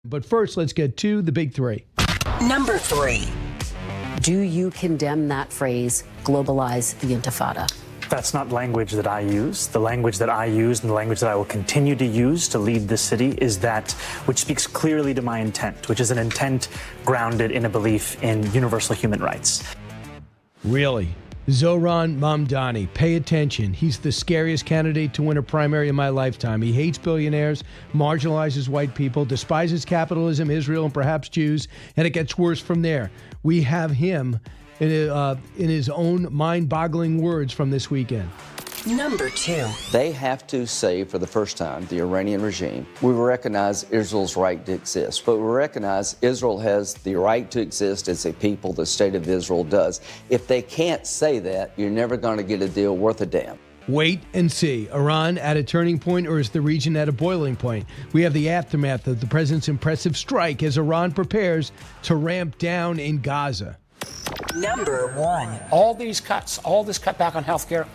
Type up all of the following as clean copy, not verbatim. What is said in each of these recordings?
But first, let's get to the big three. Number 3. Do you condemn that phrase, globalize the intifada? That's not language that I use. The language that I use and the language that I will continue to use to lead this city is that which speaks clearly to my intent, which is an intent grounded in a belief in universal human rights. Really? Zohran Mamdani, pay attention. He's the scariest candidate to win a primary in my lifetime. He hates billionaires, marginalizes white people, despises capitalism, Israel, and perhaps Jews, and it gets worse from there. We have him in his own mind-boggling words from this weekend. Number 2. They have to say, for the first time, the Iranian regime, we recognize Israel's right to exist, but we recognize Israel has the right to exist as a people, the state of Israel does. If they can't say that, you're never going to get a deal worth a damn. Wait and see. Iran at a turning point, or is the region at a boiling point? We have the aftermath of the president's impressive strike as Iran prepares to ramp down in Gaza. Number 1. All these cuts, all this cutback on health care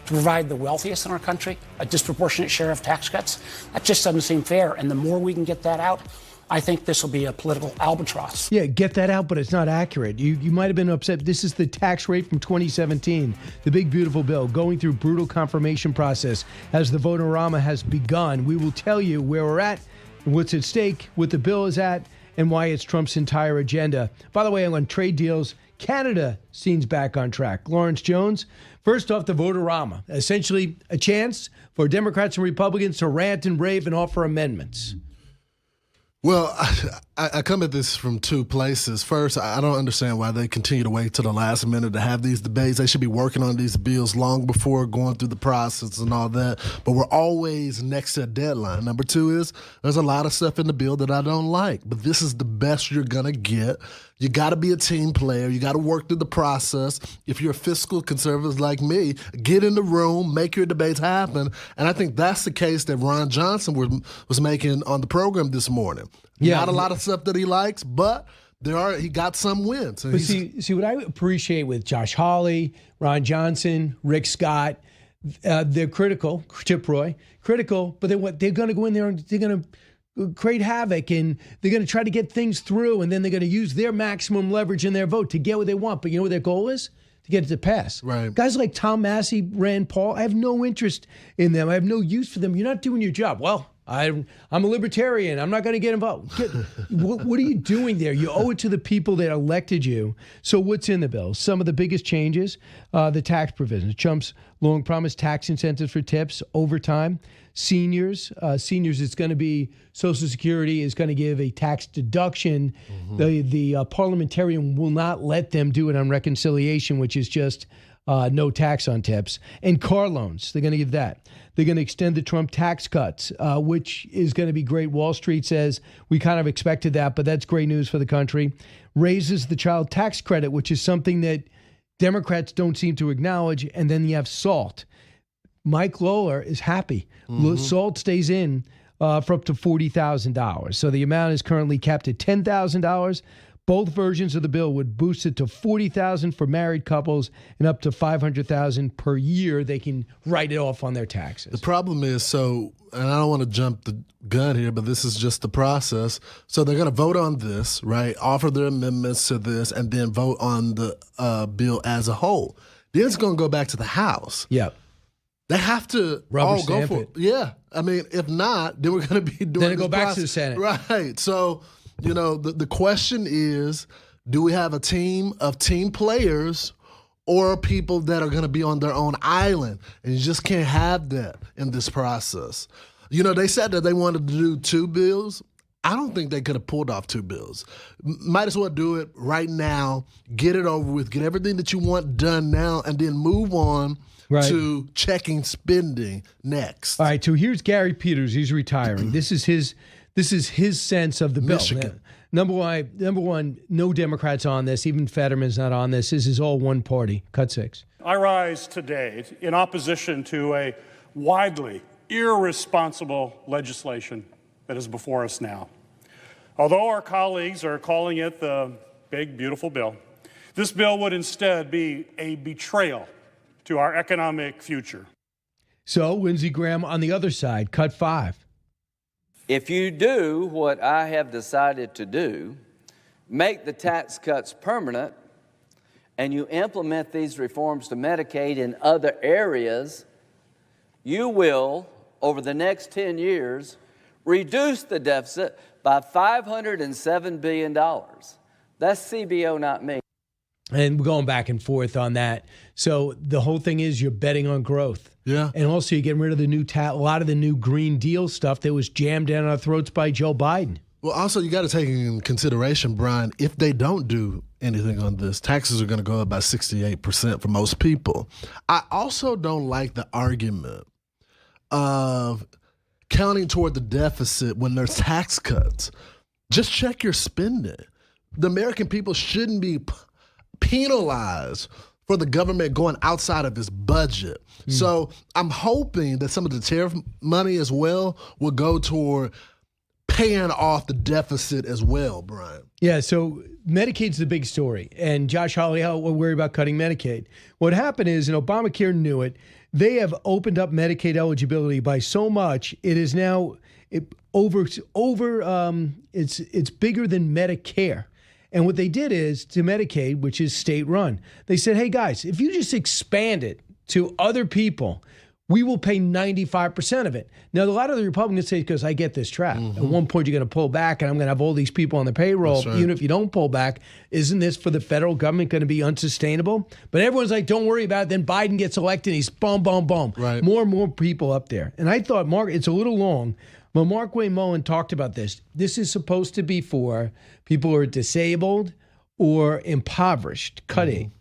to provide the wealthiest in our country a disproportionate share of tax cuts, that just doesn't seem fair. And the more we can get that out, I think this will be a political albatross. Yeah, get that out, but it's not accurate. You might have been upset. This is the tax rate from 2017, the big, beautiful bill, going through brutal confirmation process as the vote-a-rama has begun. We will tell you where we're at, what's at stake, what the bill is at, and why it's Trump's entire agenda. By the way, on trade deals, Canada seems back on track. Lawrence Jones, first off, the vote-a-rama, essentially a chance for Democrats and Republicans to rant and rave and offer amendments. Well, I come at this from two places. First, I don't understand why they continue to wait till the last minute to have these debates. They should be working on these bills long before going through the process and all that. But we're always next to a deadline. Number two is there's a lot of stuff in the bill that I don't like. But this is the best you're going to get. You got to be a team player. You got to work through the process. If you're a fiscal conservative like me, get in the room, make your debates happen. And I think that's the case that Ron Johnson was making on the program this morning. Yeah. Not a lot of stuff that he likes, but he got some wins. But see what I appreciate with Josh Hawley, Ron Johnson, Rick Scott, they're critical, Chip Roy, critical, but they're going to go in there and they're going to create havoc and they're going to try to get things through, and then they're going to use their maximum leverage in their vote to get what they want. But you know what their goal is? To get it to pass. Right. Guys like Tom Massey, Rand Paul, I have no interest in them. I have no use for them. You're not doing your job. Well, I'm a libertarian. I'm not going to get involved. What are you doing there? You owe it to the people that elected you. So what's in the bill? Some of the biggest changes, the tax provisions. Trump's long promised tax incentives for tips, overtime. Seniors, it's going to be Social Security is going to give a tax deduction. Mm-hmm. The parliamentarian will not let them do it on reconciliation, which is just no tax on tips. And car loans, they're going to give that. They're going to extend the Trump tax cuts, which is going to be great. Wall Street says we kind of expected that, but that's great news for the country. Raises the child tax credit, which is something that Democrats don't seem to acknowledge. And then you have SALT. Mike Lawler is happy. Mm-hmm. SALT stays in for up to $40,000. So the amount is currently capped at $10,000. Both versions of the bill would boost it to $40,000 for married couples and up to $500,000 per year. They can write it off on their taxes. The problem is, and I don't want to jump the gun here, but this is just the process. So they're going to vote on this, right? Offer their amendments to this, and then vote on the bill as a whole. Then it's going to go back to the House. Yeah. They have to all go for it. Yeah. I mean, if not, then we're going to be doing then it go back to the Senate. Right. So, the question is, do we have a team of team players or people that are going to be on their own island? And you just can't have that in this process. They said that they wanted to do two bills. I don't think they could have pulled off two bills. Might as well do it right now, get it over with, get everything that you want done now, and then move on to checking spending next. All right, so here's Gary Peters. He's retiring. This is his sense of the bill. Michigan. Number one, no Democrats on this. Even Fetterman's not on this. This is all one party. Cut 6. I rise today in opposition to a widely irresponsible legislation that is before us now. Although our colleagues are calling it the big, beautiful bill, this bill would instead be a betrayal to our economic future. So, Lindsey Graham on the other side, cut 5. If you do what I have decided to do, make the tax cuts permanent, and you implement these reforms to Medicaid in other areas, you will, over the next 10 years, reduce the deficit by $507 billion. That's CBO, not me. And we're going back and forth on that. So the whole thing is you're betting on growth. Yeah. And also you're getting rid of a lot of the new Green Deal stuff that was jammed down our throats by Joe Biden. Well, also, you got to take in consideration, Brian, if they don't do anything on this, taxes are going to go up by 68% for most people. I also don't like the argument of counting toward the deficit when there's tax cuts. Just check your spending. The American people shouldn't be penalized for the government going outside of its budget. So I'm hoping that some of the tariff money as well will go toward paying off the deficit as well, Brian. Yeah, so Medicaid's the big story. And Josh Hawley, we're worried about cutting Medicaid. What happened is, and Obamacare knew it, they have opened up Medicaid eligibility by so much, it is now it's bigger than Medicare. And what they did is, to Medicaid, which is state-run, they said, hey, guys, if you just expand it to other people, we will pay 95% of it. Now, a lot of the Republicans say, because I get this trap. At one point, you're going to pull back, and I'm going to have all these people on the payroll. That's right. Even if you don't pull back, isn't this for the federal government going to be unsustainable? But everyone's like, don't worry about it. Then Biden gets elected, and he's boom, boom, boom. Right. More and more people up there. And I thought, Mark, it's a little long, but Mark Wayne Mullen talked about this. This is supposed to be for people who are disabled or impoverished. Cuddy.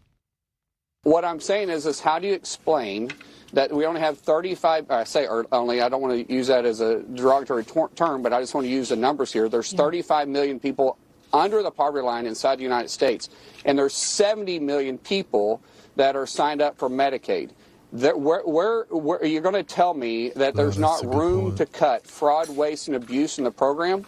What I'm saying is how do you explain that we only have 35, I don't want to use that as a derogatory term, but I just want to use the numbers here. There's 35 million people under the poverty line inside the United States, and there's 70 million people that are signed up for Medicaid. Where you're going to tell me that there's not room to cut fraud, waste, and abuse in the program?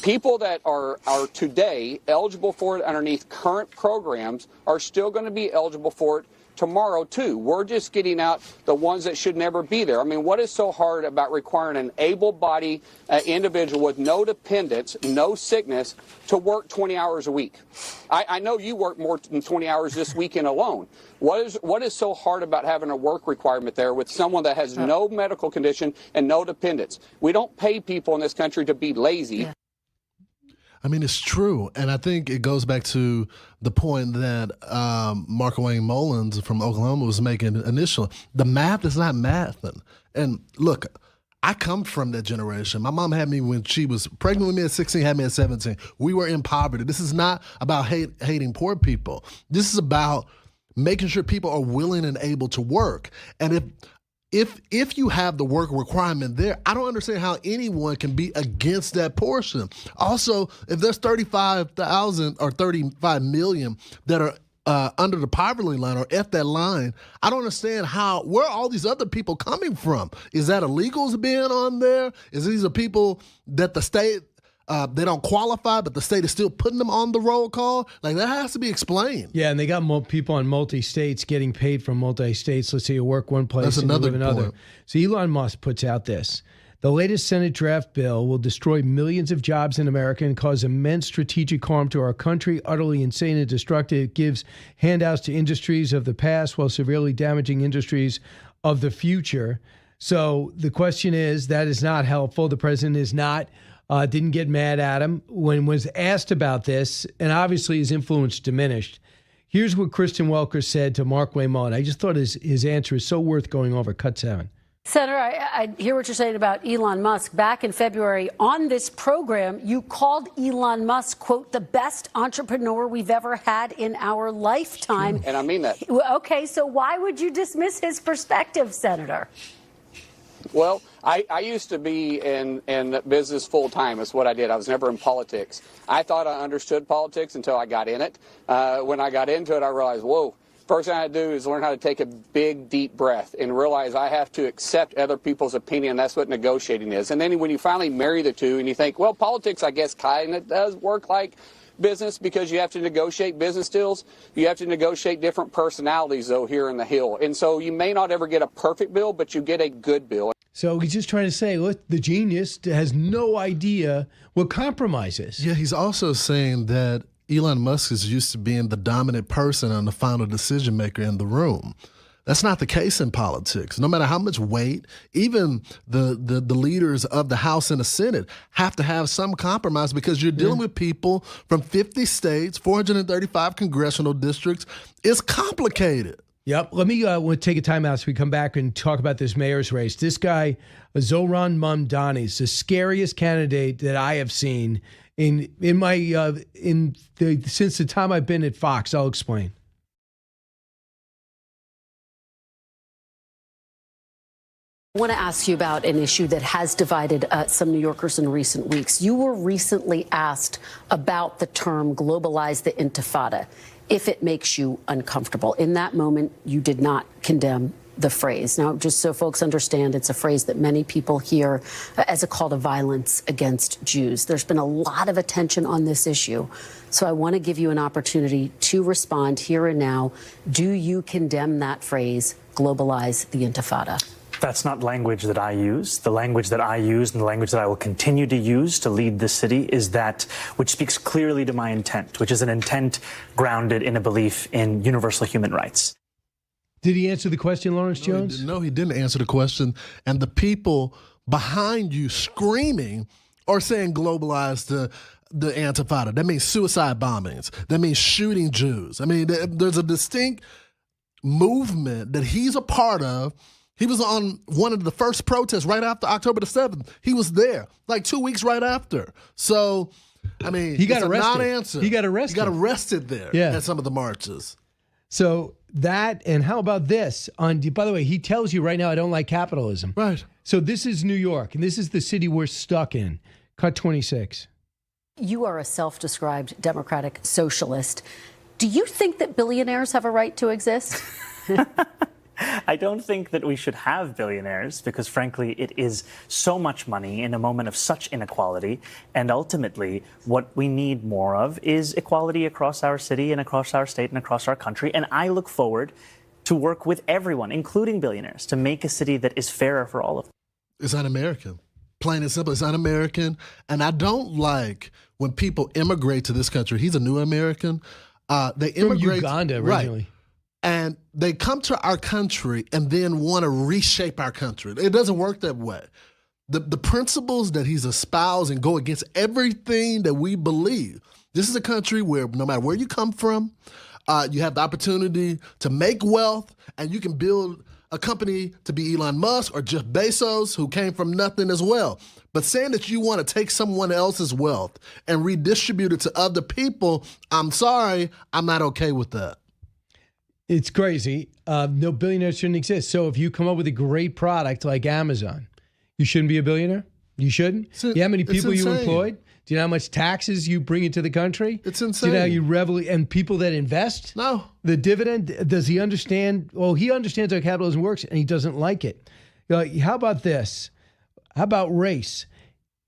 People that are today eligible for it underneath current programs are still going to be eligible for it tomorrow, too. We're just getting out the ones that should never be there. I mean, what is so hard about requiring an able-bodied individual with no dependents, no sickness, to work 20 hours a week? I know you work more than 20 hours this weekend alone. What is so hard about having a work requirement there with someone that has no medical condition and no dependents? We don't pay people in this country to be lazy. Yeah. I mean, it's true. And I think it goes back to the point that Mark Wayne Mullins from Oklahoma was making initially. The math is not mathing. And look, I come from that generation. My mom had me when she was pregnant with me at 16, had me at 17. We were in poverty. This is not about hating poor people. This is about making sure people are willing and able to work. And if you have the work requirement there, I don't understand how anyone can be against that portion. Also, if there's 35,000 or 35 million that are under the poverty line or at that line, I don't understand where are all these other people coming from? Is that illegals being on there? Is these are people that the state, they don't qualify, but the state is still putting them on the roll call? Like, that has to be explained. Yeah, and they got people on multi-states getting paid from multi-states. Let's say you work one place and you live another. So Elon Musk puts out this. The latest Senate draft bill will destroy millions of jobs in America and cause immense strategic harm to our country. Utterly insane and destructive. It gives handouts to industries of the past while severely damaging industries of the future. So the question is, that is not helpful. The president is not didn't get mad at him when was asked about this, and obviously his influence diminished. Here's what Kristen Welker said to Mark Wayne Mullen. I just thought his answer is so worth going over. Cut 7. Senator, I hear what you're saying about Elon Musk. Back in February on this program, you called Elon Musk, quote, the best entrepreneur we've ever had in our lifetime. And I mean that. Okay, so why would you dismiss his perspective, Senator? Well, I used to be in business full time. Is what I did. I was never in politics. I thought I understood politics until I got in it. When I got into it, I realized, whoa, first thing I had to do is learn how to take a big, deep breath and realize I have to accept other people's opinion. That's what negotiating is. And then when you finally marry the two and you think, well, politics, I guess, kind of does work like business because you have to negotiate business deals. You have to negotiate different personalities, though, here in the Hill. And so you may not ever get a perfect bill, but you get a good bill. So he's just trying to say, look, the genius has no idea what compromise is. Yeah, he's also saying that Elon Musk is used to being the dominant person and the final decision maker in the room. That's not the case in politics. No matter how much weight, even the leaders of the House and the Senate have to have some compromise because you're dealing with people from 50 states, 435 congressional districts. It's complicated. Yep. Let me we'll take a time out so we come back and talk about this mayor's race. This guy, Zohran Mamdani, is the scariest candidate that I have seen since the time I've been at Fox. I'll explain. I want to ask you about an issue that has divided some New Yorkers in recent weeks. You were recently asked about the term globalize the intifada, if it makes you uncomfortable. In that moment, you did not condemn the phrase. Now, just so folks understand, it's a phrase that many people hear as a call to violence against Jews. There's been a lot of attention on this issue. So I want to give you an opportunity to respond here and now. Do you condemn that phrase, globalize the intifada? That's not language that I use. The language that I use and the language that I will continue to use to lead this city is that which speaks clearly to my intent, which is an intent grounded in a belief in universal human rights. Did he answer the question, Lawrence Jones? No, he didn't answer the question. And the people behind you screaming are saying globalize the Antifada. That means suicide bombings. That means shooting Jews. I mean, there's a distinct movement that he's a part of. He was on one of the first protests right after October the 7th. He was there like 2 weeks right after. So, I mean, he got arrested. Non-answer. He got arrested. He got arrested there at some of the marches. So that, and how about this? By the way, he tells you right now, I don't like capitalism. Right. So this is New York, and this is the city we're stuck in. Cut 26. You are a self-described democratic socialist. Do you think that billionaires have a right to exist? I don't think that we should have billionaires because, frankly, it is so much money in a moment of such inequality. And ultimately, what we need more of is equality across our city and across our state and across our country. And I look forward to work with everyone, including billionaires, to make a city that is fairer for all of them. It's un-American. Plain and simple, it's un-American. And I don't like when people immigrate to this country. He's a new American. They immigrate from Uganda originally. Right. And they come to our country and then want to reshape our country. It doesn't work that way. The principles that he's espousing go against everything that we believe. This is a country where no matter where you come from, you have the opportunity to make wealth, and you can build a company to be Elon Musk or Jeff Bezos, who came from nothing as well. But saying that you want to take someone else's wealth and redistribute it to other people, I'm sorry, I'm not okay with that. It's crazy. No, billionaires shouldn't exist. So if you come up with a great product like Amazon, you shouldn't be a billionaire? You shouldn't? You know how many people you employed? Do you know how much taxes you bring into the country? It's insane. Do you know how you and people that invest? No. The dividend, does he understand? Well, he understands how capitalism works, and he doesn't like it. How about this? How about race?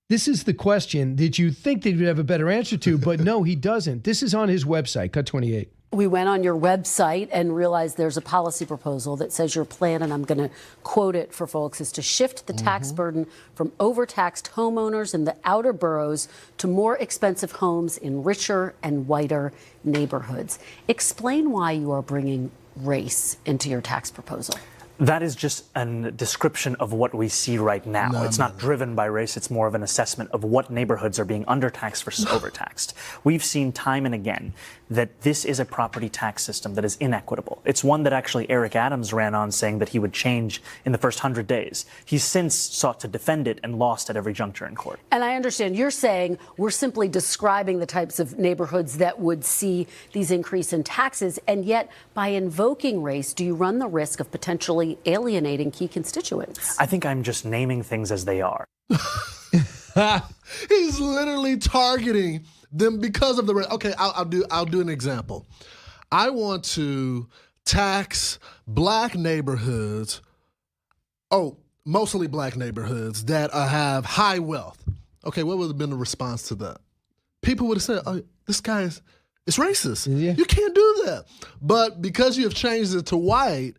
This is the question that you think that you'd have a better answer to, but no, he doesn't. This is on his website, Cut 28. We went on your website and realized there's a policy proposal that says your plan, and I'm going to quote it for folks, is to shift the tax burden from overtaxed homeowners in the outer boroughs to more expensive homes in richer and whiter neighborhoods. Explain why you are bringing race into your tax proposal. That is just a description of what we see right now. It's not driven by race. It's more of an assessment of what neighborhoods are being undertaxed versus overtaxed. We've seen time and again that this is a property tax system that is inequitable. It's one that actually Eric Adams ran on saying that he would change in the first 100 days. He's since sought to defend it and lost at every juncture in court. And I understand you're saying we're simply describing the types of neighborhoods that would see these increase in taxes. And yet, by invoking race, do you run the risk of potentially alienating key constituents? I think I'm just naming things as they are. He's literally targeting them because of the race. Okay, I'll do an example. I want to tax black neighborhoods, mostly black neighborhoods that have high wealth. Okay, what would have been the response to that? People would have said, "Oh, this guy it's racist. Yeah. You can't do that." But because you have changed it to white,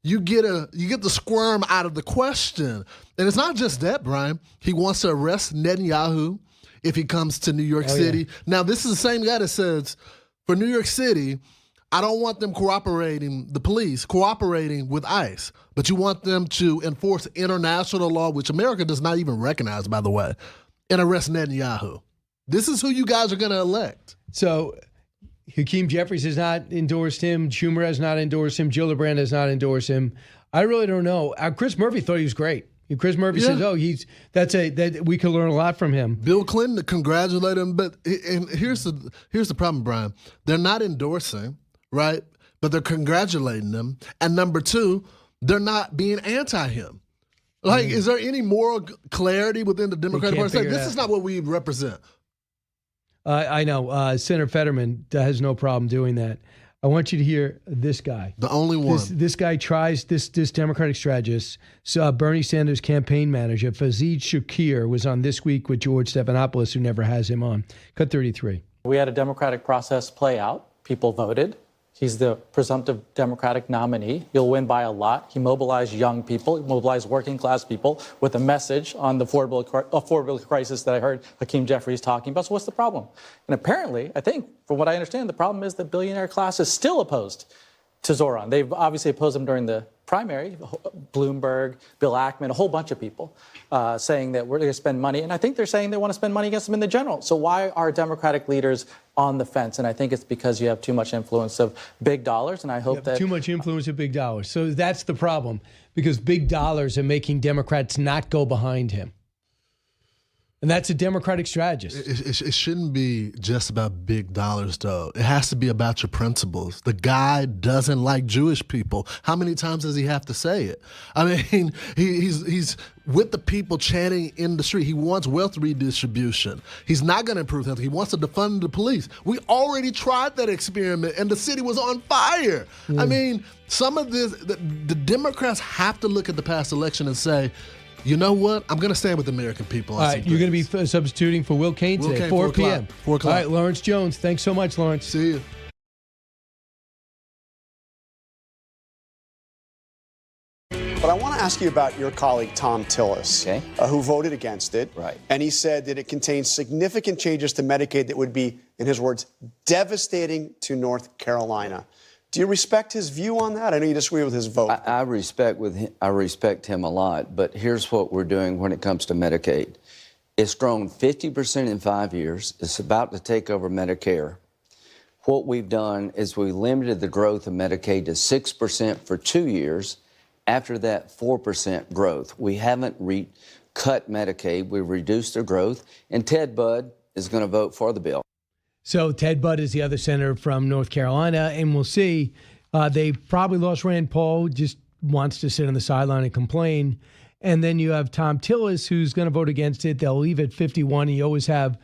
you get the squirm out of the question. And it's not just that, Brian. He wants to arrest Netanyahu if he comes to New York City. Yeah. Now, this is the same guy that says, for New York City, I don't want them the police cooperating with ICE, but you want them to enforce international law, which America does not even recognize, by the way, and arrest Netanyahu. This is who you guys are going to elect. So Hakeem Jeffries has not endorsed him. Schumer has not endorsed him. Gillibrand has not endorsed him. I really don't know. Chris Murphy thought he was great. Chris Murphy says, "Oh, that we could learn a lot from him." Bill Clinton to congratulate him, but here's the problem, Brian. They're not endorsing, right? But they're congratulating him. And number two, they're not being anti him. Like, is there any moral clarity within the Democratic Party? Like, this is not what we represent. I know. Senator Fetterman has no problem doing that. I want you to hear this guy. The only one. This guy tries, this Democratic strategist, Bernie Sanders' campaign manager, Fazid Shakir, was on This Week with George Stephanopoulos, who never has him on. Cut 33. We had a democratic process play out. People voted. He's the presumptive Democratic nominee. He'll win by a lot. He mobilized young people, mobilized working class people with a message on the affordability crisis that I heard Hakeem Jeffries talking about. So what's the problem? And apparently, I think, from what I understand, the problem is the billionaire class is still opposed to Zoran. They've obviously opposed him during the primary, Bloomberg, Bill Ackman, a whole bunch of people saying that we're going to spend money. And I think they're saying they want to spend money against him in the general. So why are Democratic leaders on the fence? And I think it's because you have too much influence of big dollars. And I hope that too much influence of big dollars. So that's the problem, because big dollars are making Democrats not go behind him. And that's a Democratic strategist. It shouldn't be just about big dollars, though. It has to be about your principles. The guy doesn't like Jewish people. How many times does he have to say it? I mean, he's with the people chanting in the street. He wants wealth redistribution. He's not going to improve health. He wants to defund the police. We already tried that experiment, and the city was on fire. I mean, some of this, the Democrats have to look at the past election and say, you know what? I'm going to stand with the American people. All right, you're going to be substituting for Will Cain today, 4 p.m. 4 o'clock. All right, Lawrence Jones, thanks so much, Lawrence. See you. But I want to ask you about your colleague, Tom Tillis, who voted against it. Right. And he said that it contains significant changes to Medicaid that would be, in his words, devastating to North Carolina. Do you respect his view on that? I know you disagree with his vote. I respect him a lot, but here's what we're doing when it comes to Medicaid. It's grown 50% in 5 years. It's about to take over Medicare. What we've done is we limited the growth of Medicaid to 6% for 2 years. After that, 4% growth. We haven't cut Medicaid. We've reduced the growth, and Ted Budd is going to vote for the bill. So Ted Budd is the other senator from North Carolina, and we'll see. They probably lost Rand Paul, just wants to sit on the sideline and complain. And then you have Tom Tillis, who's going to vote against it. They'll leave at 51. You always have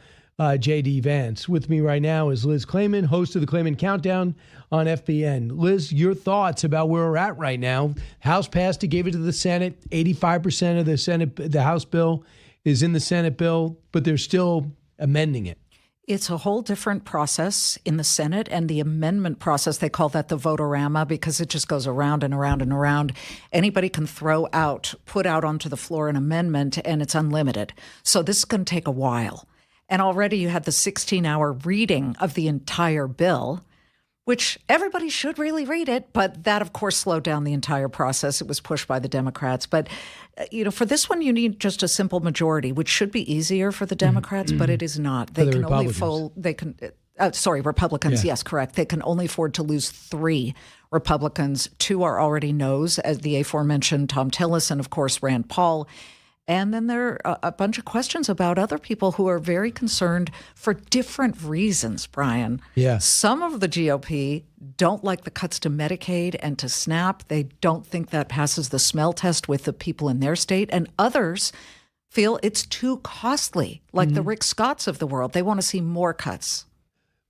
J.D. Vance. With me right now is Liz Claman, host of the Claman Countdown on FBN. Liz, your thoughts about where we're at right now. House passed it, gave it to the Senate. 85% of the House bill is in the Senate bill, but they're still amending it. It's a whole different process in the Senate, and the amendment process, they call that the votorama because it just goes around and around and around. Anybody can put out onto the floor an amendment, and it's unlimited. So this is going to take a while. And already you had the 16-hour reading of the entire bill, which everybody should really read it. But that, of course, slowed down the entire process. It was pushed by the Democrats. But, for this one, you need just a simple majority, which should be easier for the Democrats, but it is not. They can only Republicans. Yes, correct. They can only afford to lose 3 Republicans. 2 are already no's, as the aforementioned Tom Tillis and, of course, Rand Paul. And then there are a bunch of questions about other people who are very concerned for different reasons, Brian. Yeah. Some of the GOP don't like the cuts to Medicaid and to SNAP. They don't think that passes the smell test with the people in their state. And others feel it's too costly, like the Rick Scotts of the world. They want to see more cuts.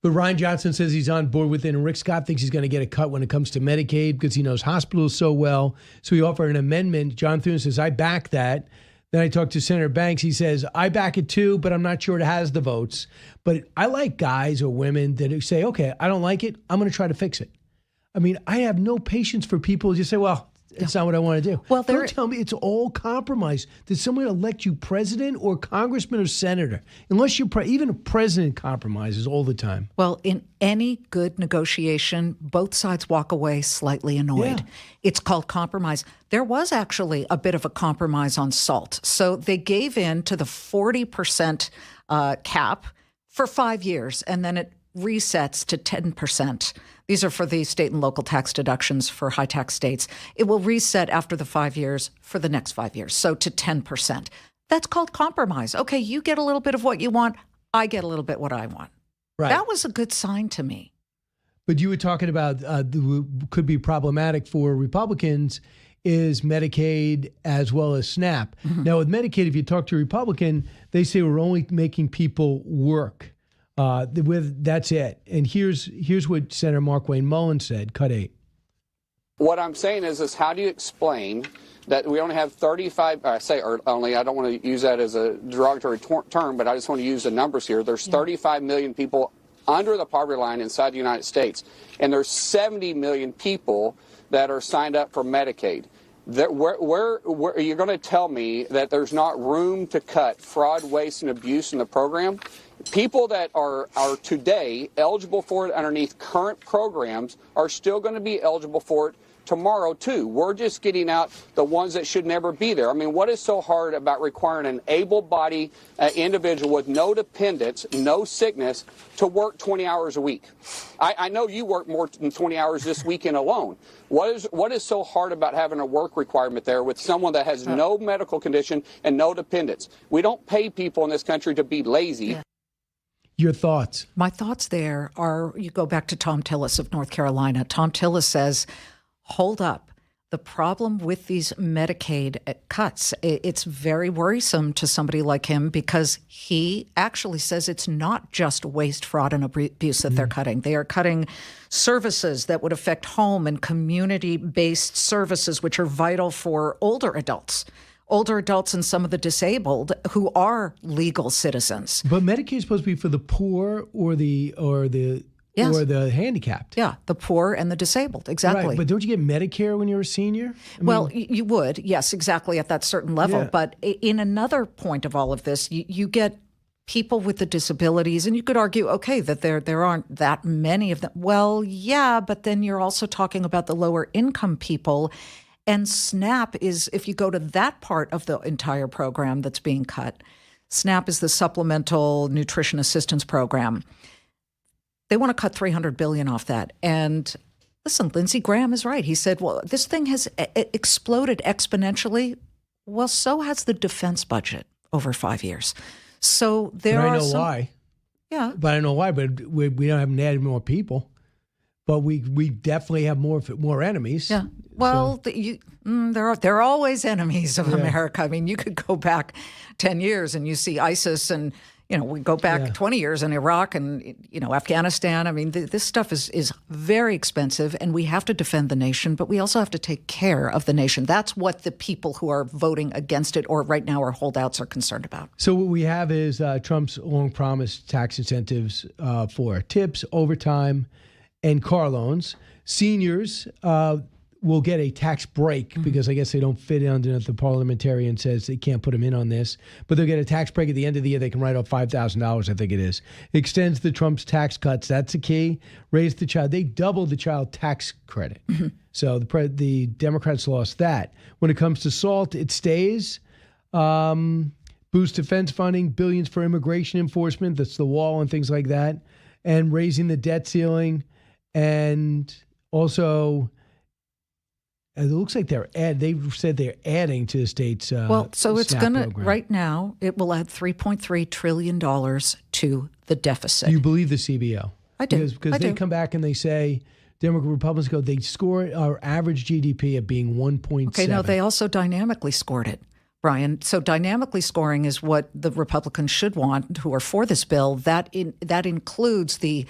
But Ryan Johnson says he's on board with it, and Rick Scott thinks he's going to get a cut when it comes to Medicaid because he knows hospitals so well. So he offered an amendment. John Thune says, I back that. Then I talked to Senator Banks. He says, I back it too, but I'm not sure it has the votes. But I like guys or women that say, okay, I don't like it. I'm going to try to fix it. I mean, I have no patience for people who just say, well, It's not what I want to do. Well, don't tell me it's all compromise. Did someone elect you president or congressman or senator? Unless you're even a president compromises all the time. Well, in any good negotiation, both sides walk away slightly annoyed. Yeah. It's called compromise. There was actually a bit of a compromise on SALT. So they gave in to the 40% cap for 5 years, and then it resets to 10%. These are for the state and local tax deductions for high tax states. It will reset after the 5 years for the next 5 years, so to 10%. That's called compromise. Okay, you get a little bit of what you want, I get a little bit what I want. Right. That was a good sign to me. But you were talking about could be problematic for Republicans is Medicaid as well as SNAP. Mm-hmm. Now, with Medicaid, if you talk to a Republican, they say we're only making people work. That's it. And here's what Senator Mark Wayne Mullin said, cut 8. What I'm saying is how do you explain that we only have 35, I don't want to use that as a derogatory term, but I just want to use the numbers here. There's 35 million people under the poverty line inside the United States, and there's 70 million people that are signed up for Medicaid. Where you're going to tell me that there's not room to cut fraud, waste, and abuse in the program? People that are today eligible for it underneath current programs are still going to be eligible for it tomorrow, too. We're just getting out the ones that should never be there. I mean, what is so hard about requiring an able-bodied individual with no dependents, no sickness, to work 20 hours a week? I know you work more than 20 hours this weekend alone. What is so hard about having a work requirement there with someone that has no medical condition and no dependents? We don't pay people in this country to be lazy. Yeah. Your thoughts? My thoughts there are, you go back to Tom Tillis of North Carolina. Tom Tillis says, hold up. The problem with these Medicaid cuts, it's very worrisome to somebody like him because he actually says it's not just waste, fraud, and abuse that they're cutting. They are cutting services that would affect home and community-based services, which are vital for older adults and some of the disabled who are legal citizens. But Medicaid is supposed to be for the poor or the Yes. or the handicapped. Yeah, the poor and the disabled, exactly. Right, but don't you get Medicare when you're a senior? You would, yes, exactly, at that certain level. Yeah. But in another point of all of this, you get people with the disabilities, and you could argue, okay, that there aren't that many of them. Well, yeah, but then you're also talking about the lower income people. And SNAP is, if you go to that part of the entire program that's being cut, SNAP is the Supplemental Nutrition Assistance Program. They want to cut $300 billion off that. And listen, Lindsey Graham is right. He said, well, this thing has exploded exponentially. Well, so has the defense budget over 5 years. So there are some... why. Yeah. But I know why, but we haven't added more people. But we definitely have more enemies. Yeah. Well, there are always enemies of America. I mean, you could go back 10 years and you see ISIS and, we go back 20 years in Iraq and, Afghanistan. I mean, this stuff is very expensive and we have to defend the nation, but we also have to take care of the nation. That's what the people who are voting against it or right now are holdouts are concerned about. So what we have is Trump's long-promised tax incentives for tips, overtime, and car loans. Seniors will get a tax break because I guess they don't fit under the parliamentarian says they can't put them in on this, but they'll get a tax break at the end of the year. They can write off $5,000, I think it is. Extends the Trump's tax cuts. That's the key. Raise the child. They doubled the child tax credit. So the Democrats lost that. When it comes to SALT, it stays. Boost defense funding, billions for immigration enforcement. That's the wall and things like that. And raising the debt ceiling. And also, it looks like they've said they're adding to the state's so it's SNAP going to, program. right now, it will add $3.3 trillion to the deficit. Do you believe the CBO? I do. Because they come back and they say, Republicans go, they score our average GDP at being 1.7. Okay, no, they also dynamically scored it, Brian. So dynamically scoring is what the Republicans should want who are for this bill. That includes the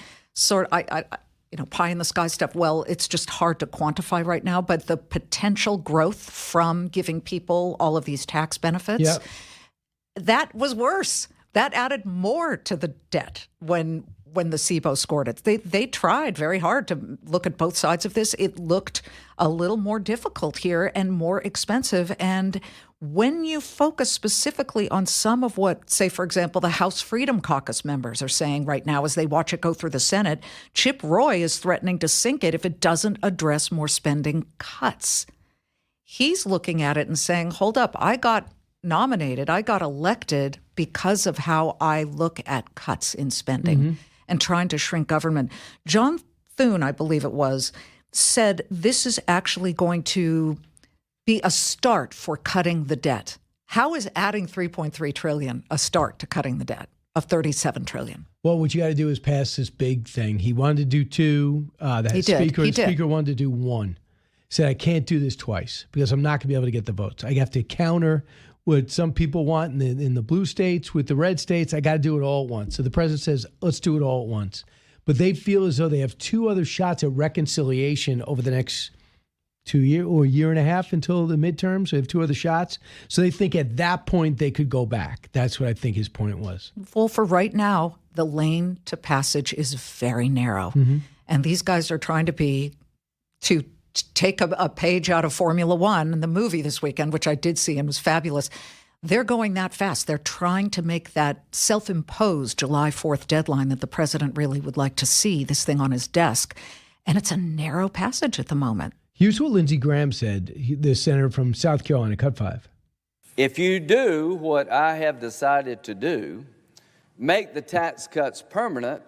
pie in the sky stuff. Well, it's just hard to quantify right now, but the potential growth from giving people all of these tax benefits, that was worse. That added more to the debt when when the SIBO scored it. They tried very hard to look at both sides of this. It looked a little more difficult here and more expensive. And when you focus specifically on some of what, say, for example, the House Freedom Caucus members are saying right now as they watch it go through the Senate, Chip Roy is threatening to sink it if it doesn't address more spending cuts. He's looking at it and saying, hold up, I got nominated, I got elected because of how I look at cuts in spending and trying to shrink government. John Thune, I believe it was, said this is actually going to be a start for cutting the debt. How is adding $3.3 trillion a start to cutting the debt of $37 trillion? Well, what you got to do is pass this big thing. He wanted to do two. The speaker wanted to do one. Said, I can't do this twice because I'm not going to be able to get the votes. I have to counter what some people want in the blue states with the red states. I got to do it all at once. So the president says, let's do it all at once. But they feel as though they have two other shots at reconciliation over the next 2 years or a year and a half until the midterms. So they have two other shots. So they think at that point they could go back. That's what I think his point was. Well, for right now, the lane to passage is very narrow. And these guys are trying to take a page out of Formula One in the movie this weekend, which I did see and was fabulous. They're going that fast. They're trying to make that self-imposed July 4th deadline that the president really would like to see, this thing on his desk. And it's a narrow passage at the moment. Here's what Lindsey Graham said, the senator from South Carolina, Cut 5. If you do what I have decided to do, make the tax cuts permanent,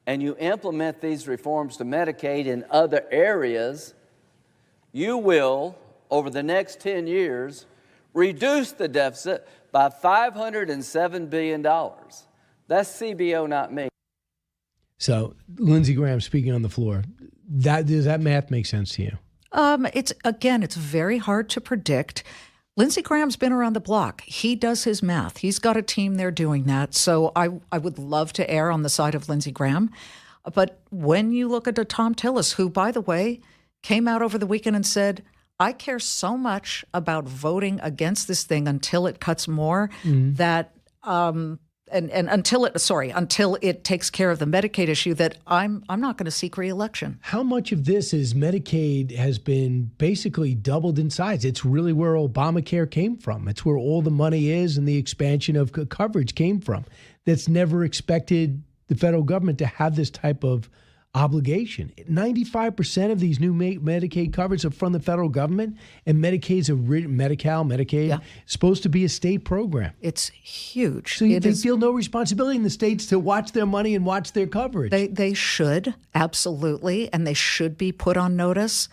and you implement these reforms to Medicaid in other areas, you will, over the next 10 years, reduce the deficit by $507 billion. That's CBO, not me. So Lindsey Graham speaking on the floor. Does that math make sense to you? It's very hard to predict. Lindsey Graham's been around the block. He does his math. He's got a team there doing that. So I would love to err on the side of Lindsey Graham. But when you look at a Tom Tillis, who, by the way, came out over the weekend and said, I care so much about voting against this thing until it cuts more that until it takes care of the Medicaid issue, that I'm not going to seek re-election. How much of this is Medicaid has been basically doubled in size? It's really where Obamacare came from. It's where all the money is and the expansion of coverage came from. That's never expected the federal government to have this type of obligation. 95% of these new Medicaid coverage are from the federal government, and Medicaid's Medicaid, supposed to be a state program. It's huge. So they feel no responsibility in the states to watch their money and watch their coverage. They should, absolutely, and they should be put on notice.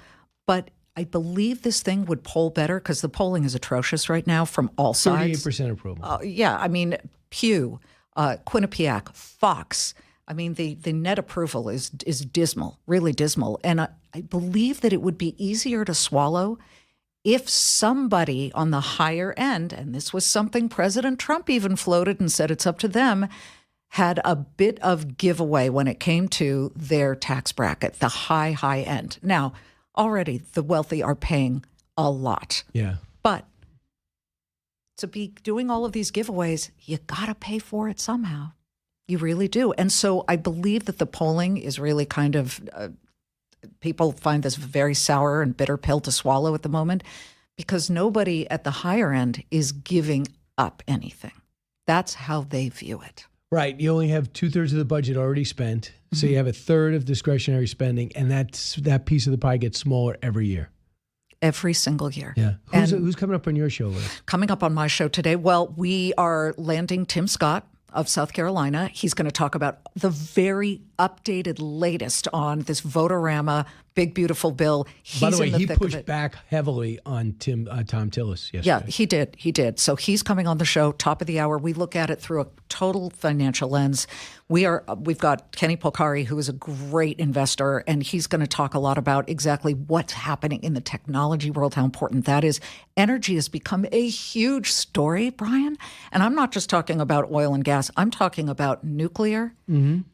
But I believe this thing would poll better because the polling is atrocious right now from all sides. 38% approval. Pew, Quinnipiac, Fox. I mean, the net approval is dismal, really dismal. And I believe that it would be easier to swallow if somebody on the higher end, and this was something President Trump even floated and said it's up to them, had a bit of giveaway when it came to their tax bracket, the high end. Now, already the wealthy are paying a lot. Yeah. But to be doing all of these giveaways, you got to pay for it somehow. You really do. And so I believe that the polling is really kind of, people find this a very sour and bitter pill to swallow at the moment because nobody at the higher end is giving up anything. That's how they view it. Right. You only have 2/3 of the budget already spent. So you have 1/3 of discretionary spending, and that piece of the pie gets smaller every year. Every single year. Yeah. Who's coming up on your show, Liz? Coming up on my show today, well, we are landing Tim Scott of South Carolina. He's going to talk about the very updated latest on this Votorama big, beautiful bill. By the way, he pushed back heavily on Tom Tillis yesterday. Yeah, he did. He did. So he's coming on the show, top of the hour. We look at it through a total financial lens. We've got Kenny Polcari, who is a great investor, and he's going to talk a lot about exactly what's happening in the technology world, how important that is. Energy has become a huge story, Brian. And I'm not just talking about oil and gas. I'm talking about nuclear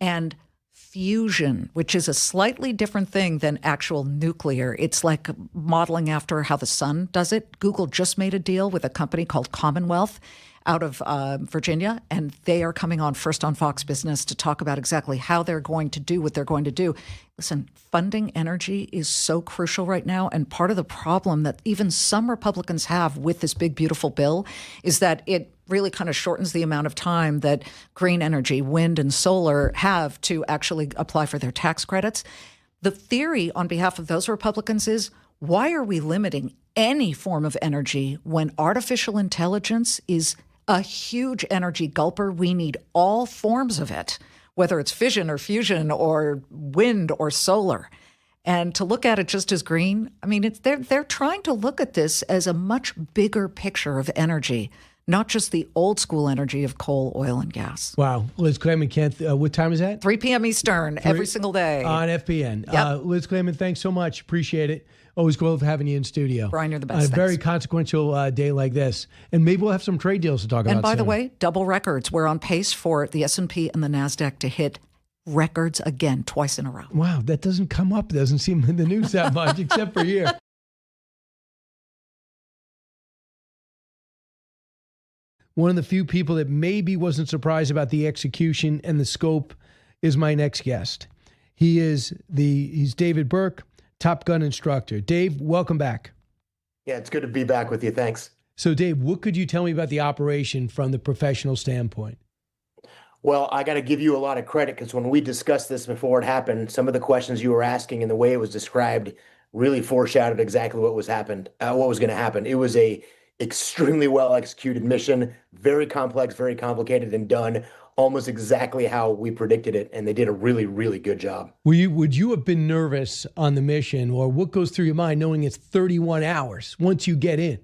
and fusion, which is a slightly different thing than actual nuclear. It's like modeling after how the sun does it. Google just made a deal with a company called Commonwealth, out of Virginia, and they are coming on first on Fox Business to talk about exactly how they're going to do what they're going to do. Listen, funding energy is so crucial right now, and part of the problem that even some Republicans have with this big, beautiful bill is that it really kind of shortens the amount of time that green energy, wind and solar have to actually apply for their tax credits. The theory on behalf of those Republicans is, why are we limiting any form of energy when artificial intelligence is a huge energy gulper? We need all forms of it, whether it's fission or fusion or wind or solar. And to look at it just as green, I mean, they're trying to look at this as a much bigger picture of energy, not just the old school energy of coal, oil, and gas. Wow. Liz Claman, what time is that? 3 p.m. Eastern, every single day. On FPN. Yep. Liz Claman, thanks so much. Appreciate it. Always cool having you in studio. Brian, you're the best. On a Thanks. very consequential day like this. And maybe we'll have some trade deals to talk about And by the soon. way, double records. We're on pace for the S&P and the NASDAQ to hit records again, twice in a row. Wow, that doesn't come up. Doesn't seem in the news that much, except for here. One of the few people that maybe wasn't surprised about the execution and the scope is my next guest. He's David Berke, Top Gun instructor. Dave, welcome back. Yeah, it's good to be back with you. Thanks. So, Dave, what could you tell me about the operation from the professional standpoint? Well, I got to give you a lot of credit because when we discussed this before it happened, some of the questions you were asking and the way it was described really foreshadowed exactly what was going to happen. It was a extremely well executed mission, very complex, very complicated, and done almost exactly how we predicted it. And they did a really, really good job. Would you have been nervous on the mission, or what goes through your mind knowing it's 31 hours once you get in?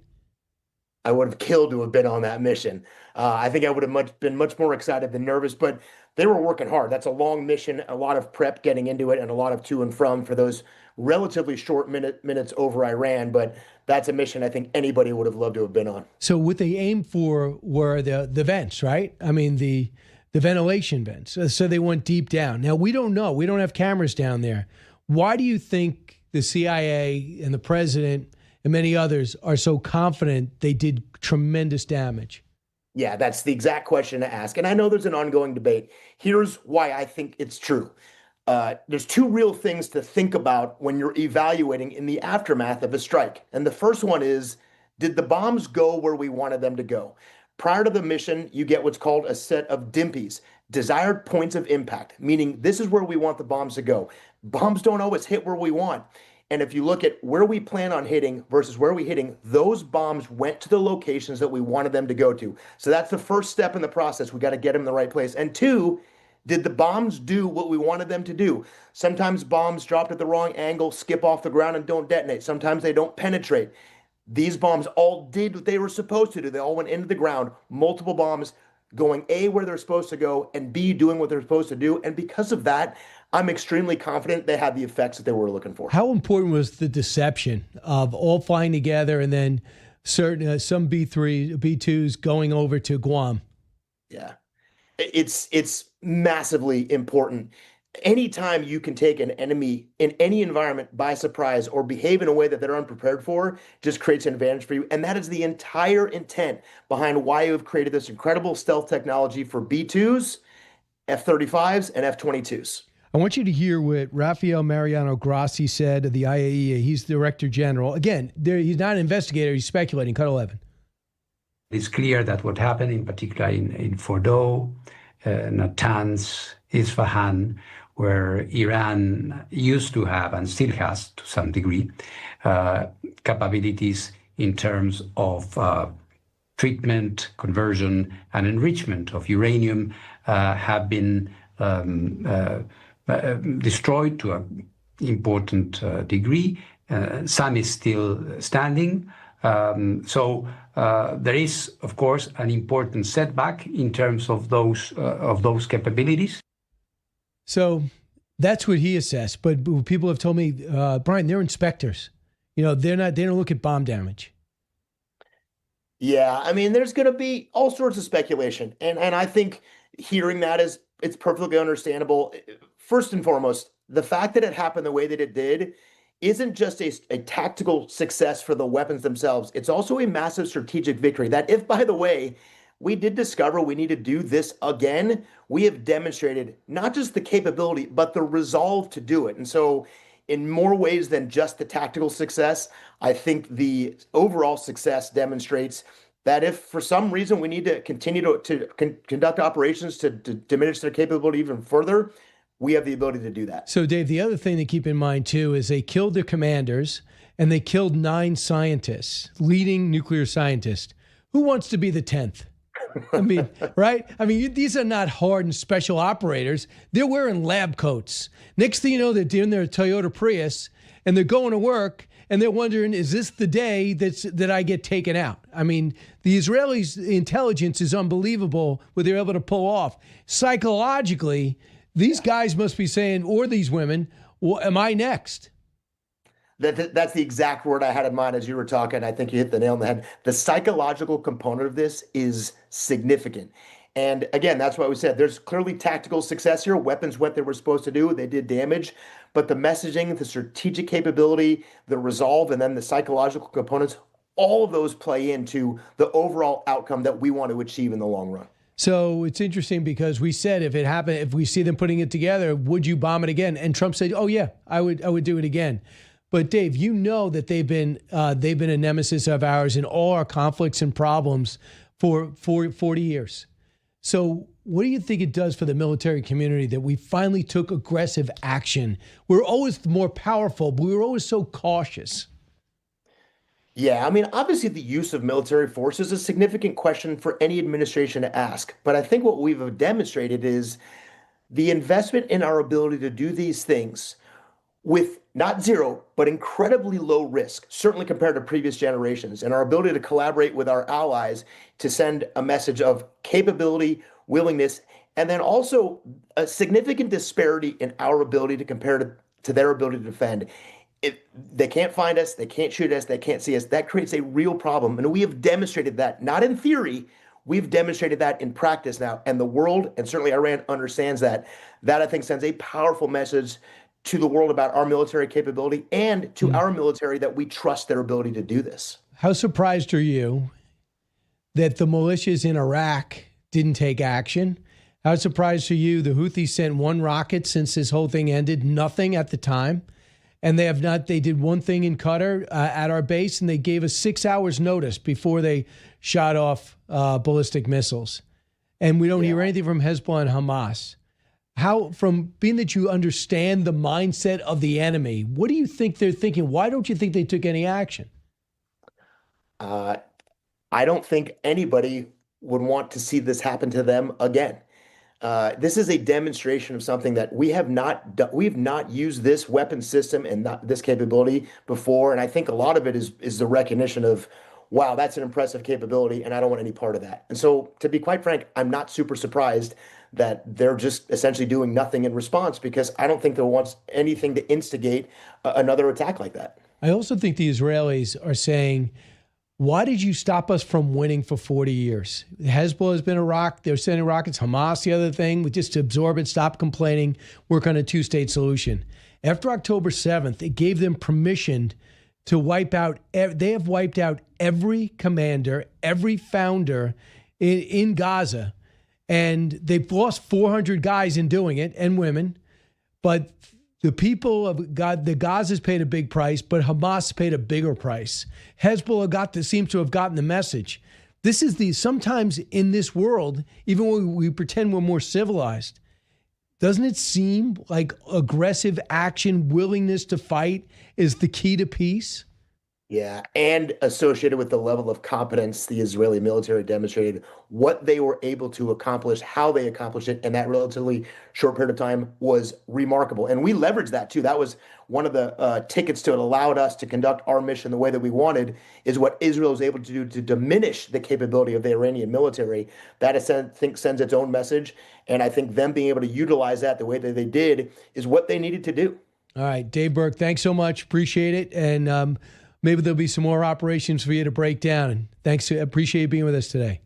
I would have killed to have been on that mission. I think I would have been much more excited than nervous, but they were working hard. That's a long mission, a lot of prep getting into it, and a lot of to and from for those relatively short minutes over Iran. But that's a mission I think anybody would have loved to have been on. So what they aimed for were the vents, right? I mean, the ventilation vents. So they went deep down. Now, we don't know. We don't have cameras down there. Why do you think the CIA and the president and many others are so confident they did tremendous damage? Yeah, that's the exact question to ask. And I know there's an ongoing debate. Here's why I think it's true. There's two real things to think about when you're evaluating in the aftermath of a strike. And the first one is, did the bombs go where we wanted them to go? Prior to the mission, you get what's called a set of DIMPs, desired points of impact, meaning this is where we want the bombs to go. Bombs don't always hit where we want. And if you look at where we plan on hitting versus where we're hitting, those bombs went to the locations that we wanted them to go to. So that's the first step in the process. We got to get them in the right place. And two, did the bombs do what we wanted them to do? Sometimes bombs dropped at the wrong angle, skip off the ground and don't detonate. Sometimes they don't penetrate. These bombs all did what they were supposed to do. They all went into the ground, multiple bombs going A, where they're supposed to go, and B, doing what they're supposed to do. And because of that, I'm extremely confident they had the effects that they were looking for. How important was the deception of all flying together and then some B-2s going over to Guam? Yeah, it's massively important. Anytime you can take an enemy in any environment by surprise or behave in a way that they're unprepared for, just creates an advantage for you. And that is the entire intent behind why you have created this incredible stealth technology for B-2s, F-35s, and F-22s. I want you to hear what Rafael Mariano Grassi said of the IAEA. He's the Director General. Again, he's not an investigator. He's speculating. Cut 11. It's clear that what happened, in particular in Fordow, Natanz, Isfahan, where Iran used to have and still has to some degree capabilities in terms of treatment, conversion, and enrichment of uranium have been destroyed to an important degree. Some is still standing. So there is, of course, an important setback in terms of those capabilities. So that's what he assessed. But people have told me, Brian, they're inspectors. You know, they don't look at bomb damage. Yeah, I mean, there's going to be all sorts of speculation. And I think hearing that it's perfectly understandable. First and foremost, the fact that it happened the way that it did isn't just a tactical success for the weapons themselves. It's also a massive strategic victory that if, by the way, we did discover we need to do this again, we have demonstrated not just the capability, but the resolve to do it. And so in more ways than just the tactical success, I think the overall success demonstrates that if for some reason we need to continue to conduct operations to diminish their capability even further, we have the ability to do that. So, Dave, the other thing to keep in mind, too, is they killed their commanders and they killed 9 scientists, leading nuclear scientists. Who wants to be the 10th? I mean, right? I mean, these are not hardened special operators. They're wearing lab coats. Next thing you know, they're in their Toyota Prius and they're going to work and they're wondering, is this the day that I get taken out? I mean, the Israelis' intelligence is unbelievable what they're able to pull off. Psychologically, these guys must be saying, or these women, well, am I next? That's the exact word I had in mind as you were talking. I think you hit the nail on the head. The psychological component of this is significant. And again, that's why we said there's clearly tactical success here. Weapons went they were supposed to do. They did damage. But the messaging, the strategic capability, the resolve, and then the psychological components, all of those play into the overall outcome that we want to achieve in the long run. So it's interesting because we said if it happened, if we see them putting it together, would you bomb it again? And Trump said, oh, yeah, I would do it again. But Dave, you know that they've been a nemesis of ours in all our conflicts and problems for 40 years. So what do you think it does for the military community that we finally took aggressive action? We're always more powerful, but we were always so cautious. Yeah, I mean, obviously the use of military force is a significant question for any administration to ask. But I think what we've demonstrated is the investment in our ability to do these things with not zero, but incredibly low risk, certainly compared to previous generations, and our ability to collaborate with our allies to send a message of capability, willingness, and then also a significant disparity in our ability to compare to their ability to defend. If they can't find us, they can't shoot us, they can't see us, that creates a real problem. And we have demonstrated that, not in theory, we've demonstrated that in practice now. And the world, and certainly Iran, understands that. That, I think, sends a powerful message to the world about our military capability and to our military that we trust their ability to do this. How surprised are you that the militias in Iraq didn't take action? How surprised are you the Houthis sent 1 rocket since this whole thing ended, nothing at the time? And they have not, they did one thing in Qatar at our base, and they gave us 6 hours notice before they shot off ballistic missiles. And we don't hear anything from Hezbollah and Hamas. How, from being that you understand the mindset of the enemy, what do you think they're thinking? Why don't you think they took any action? I don't think anybody would want to see this happen to them again. This is a demonstration of something that we have not used this weapon system and this capability before. And I think a lot of it is the recognition of, wow, that's an impressive capability, and I don't want any part of that. And so, to be quite frank, I'm not super surprised that they're just essentially doing nothing in response, because I don't think they'll want anything to instigate another attack like that. I also think the Israelis are saying, why did you stop us from winning for 40 years? Hezbollah has been a rock. They're sending rockets. Hamas, the other thing, we just absorb it, stop complaining, work on a 2-state solution. After October 7th, it gave them permission to wipe out. They have wiped out every commander, every founder in Gaza. And they've lost 400 guys in doing it, and women. But the people of God, the Gaza's paid a big price, but Hamas paid a bigger price. Hezbollah seems to have gotten the message. This is sometimes in this world, even when we pretend we're more civilized, doesn't it seem like aggressive action, willingness to fight is the key to peace? Yeah, and associated with the level of competence the Israeli military demonstrated, what they were able to accomplish, how they accomplished it in that relatively short period of time was remarkable. And we leveraged that too. That was one of the tickets to it, allowed us to conduct our mission the way that we wanted, is what Israel was able to do to diminish the capability of the Iranian military. That, I think, sends its own message. And I think them being able to utilize that the way that they did is what they needed to do. All right, Dave Berke, thanks so much. Appreciate it. And maybe there'll be some more operations for you to break down. And thanks. Appreciate you being with us today.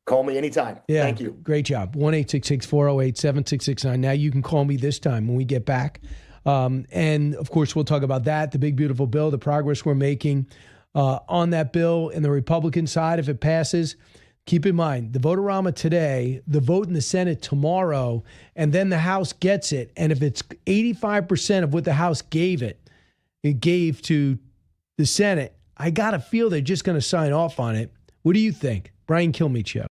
Call me anytime. Yeah, thank you. Great job. 1-866-408-7669. Now you can call me this time when we get back. And, of course, we'll talk about that, the big, beautiful bill, the progress we're making on that bill and the Republican side if it passes. keep in mind, the vote-a-rama today, the vote in the Senate tomorrow, and then the House gets it. And if it's 85% of what the House gave it gave to the Senate, I got to feel they're just going to sign off on it. What do you think? Brian Kilmeade Show.